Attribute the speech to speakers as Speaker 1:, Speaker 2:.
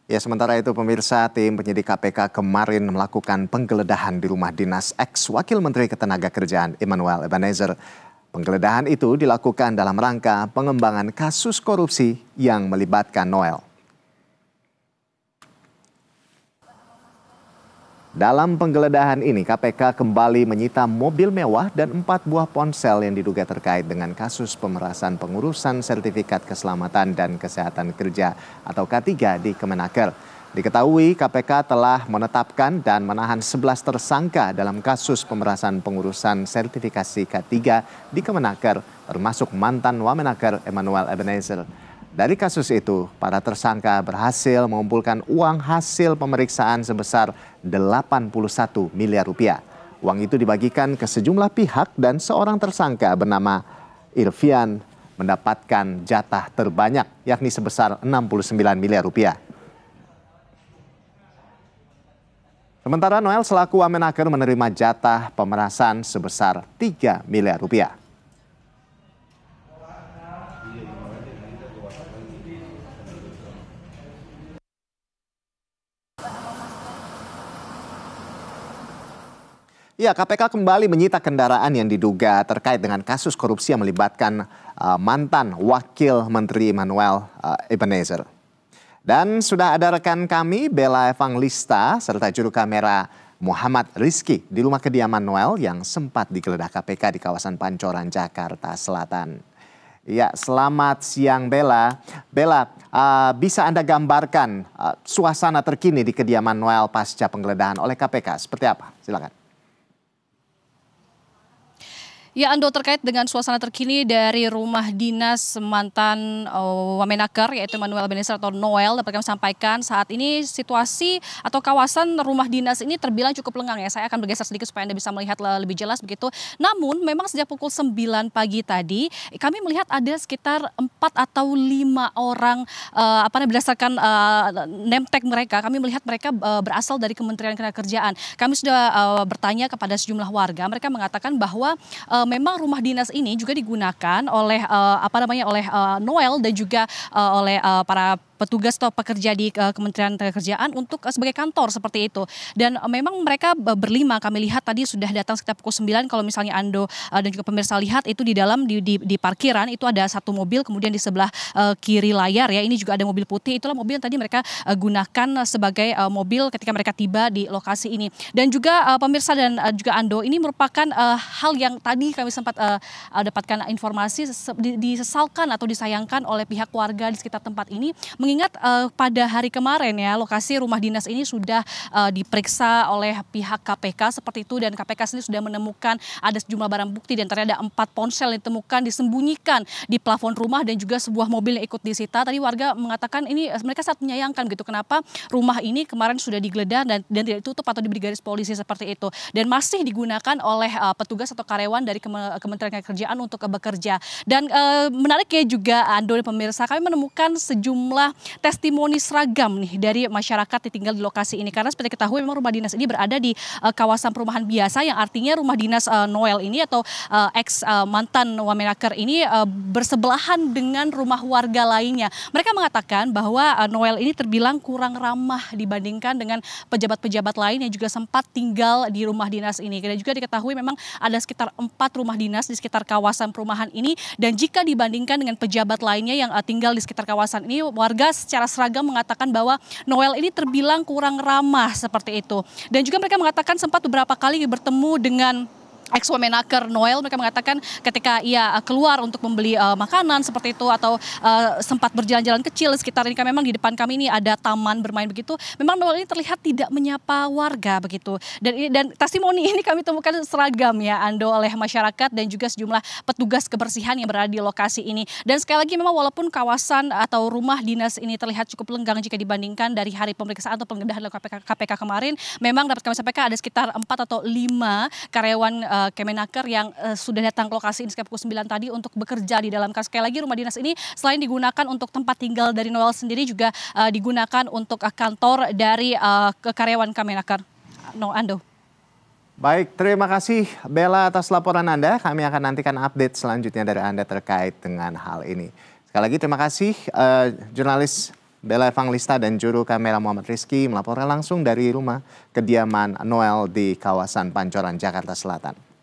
Speaker 1: Ya, sementara itu pemirsa, tim penyidik KPK kemarin melakukan penggeledahan di rumah dinas ex-Wakil Menteri Ketenagakerjaan Immanuel Ebenezer. Penggeledahan itu dilakukan dalam rangka pengembangan kasus korupsi yang melibatkan Noel. Dalam penggeledahan ini, KPK kembali menyita mobil mewah dan 4 buah ponsel yang diduga terkait dengan kasus pemerasan pengurusan sertifikat keselamatan dan kesehatan kerja atau K3 di Kemenaker. Diketahui KPK telah menetapkan dan menahan 11 tersangka dalam kasus pemerasan pengurusan sertifikasi K3 di Kemenaker, termasuk mantan Wamenaker Emmanuel Ebenezer. Dari kasus itu, para tersangka berhasil mengumpulkan uang hasil pemeriksaan sebesar 81 miliar rupiah. Uang itu dibagikan ke sejumlah pihak dan seorang tersangka bernama Irfian mendapatkan jatah terbanyak, yakni sebesar 69 miliar rupiah. Sementara Noel selaku Wamenaker menerima jatah pemerasan sebesar 3 miliar rupiah. Ya, KPK kembali menyita kendaraan yang diduga terkait dengan kasus korupsi yang melibatkan mantan Wakil Menteri Immanuel Ebenezer. Dan sudah ada rekan kami, Bella Evangelista, serta juru kamera Muhammad Rizky di rumah kediaman Noel yang sempat digeledah KPK di kawasan Pancoran, Jakarta Selatan. Ya, selamat siang Bella. Bella, bisa Anda gambarkan suasana terkini di kediaman Noel pasca penggeledahan oleh KPK? Seperti apa? Silakan.
Speaker 2: Ya, Ando, terkait dengan suasana terkini dari rumah dinas mantan Wamenaker yaitu Emmanuel Ebenezer atau Noel, dapat kami sampaikan saat ini situasi atau kawasan rumah dinas ini terbilang cukup lengang ya. Saya akan bergeser sedikit supaya Anda bisa melihat lebih jelas begitu. Namun memang sejak pukul 9 pagi tadi kami melihat ada sekitar 4 atau 5 orang berdasarkan name tag mereka, kami melihat mereka berasal dari Kementerian Ketenagakerjaan. Kami sudah bertanya kepada sejumlah warga, mereka mengatakan bahwa memang rumah dinas ini juga digunakan oleh Noel dan juga oleh para petugas atau pekerja di Kementerian Ketenagakerjaan untuk sebagai kantor seperti itu. Dan memang mereka berlima, kami lihat tadi sudah datang sekitar pukul 9. Kalau misalnya Ando dan juga pemirsa lihat itu di dalam di parkiran itu ada satu mobil, kemudian di sebelah kiri layar ya ini juga ada mobil putih. Itulah mobil yang tadi mereka gunakan sebagai mobil ketika mereka tiba di lokasi ini. Dan juga pemirsa dan juga Ando, ini merupakan hal yang tadi kami sempat dapatkan informasi disesalkan atau disayangkan oleh pihak warga di sekitar tempat ini. Mengingat pada hari kemarin ya lokasi rumah dinas ini sudah diperiksa oleh pihak KPK seperti itu, dan KPK sendiri sudah menemukan ada sejumlah barang bukti dan ternyata ada 4 ponsel yang ditemukan disembunyikan di plafon rumah dan juga sebuah mobil yang ikut disita. Tadi warga mengatakan ini mereka sangat menyayangkan gitu, kenapa rumah ini kemarin sudah digeledah dan tidak ditutup atau diberi garis polisi seperti itu dan masih digunakan oleh petugas atau karyawan dari Kementerian Ketenagakerjaan untuk bekerja. Dan menariknya juga Ando dan pemirsa, kami menemukan sejumlah testimoni seragam nih dari masyarakat yang tinggal di lokasi ini, karena seperti ketahui memang rumah dinas ini berada di kawasan perumahan biasa, yang artinya rumah dinas Noel ini atau ex mantan Wamenaker ini bersebelahan dengan rumah warga lainnya. Mereka mengatakan bahwa Noel ini terbilang kurang ramah dibandingkan dengan pejabat-pejabat lain yang juga sempat tinggal di rumah dinas ini. Dan juga diketahui memang ada sekitar 4 rumah dinas di sekitar kawasan perumahan ini, dan jika dibandingkan dengan pejabat lainnya yang tinggal di sekitar kawasan ini, warga secara seragam mengatakan bahwa Noel ini terbilang kurang ramah seperti itu. Dan juga mereka mengatakan sempat beberapa kali bertemu dengan ex-Wamenaker Noel. Mereka mengatakan ketika ia keluar untuk membeli makanan seperti itu atau sempat berjalan-jalan kecil sekitar ini, kan memang di depan kami ini ada taman bermain begitu, memang Noel ini terlihat tidak menyapa warga begitu. Dan testimoni ini kami temukan seragam ya Ando oleh masyarakat dan juga sejumlah petugas kebersihan yang berada di lokasi ini. Dan sekali lagi memang walaupun kawasan atau rumah dinas ini terlihat cukup lenggang jika dibandingkan dari hari pemeriksaan atau penggeledahan KPK kemarin, memang dapat kami sampaikan ada sekitar 4 atau 5 karyawan Kemenaker yang sudah datang ke lokasi ini sekitar pukul 9 tadi untuk bekerja di dalam. Sekali lagi rumah dinas ini selain digunakan untuk tempat tinggal dari Noel sendiri, juga digunakan untuk kantor dari karyawan Kemenaker. Ando.
Speaker 1: Baik, terima kasih Bella atas laporan Anda. Kami akan nantikan update selanjutnya dari Anda terkait dengan hal ini. Sekali lagi terima kasih jurnalis Bella Evangelista dan juru kamera Muhammad Rizky melaporkan langsung dari rumah kediaman Noel di kawasan Pancoran, Jakarta Selatan.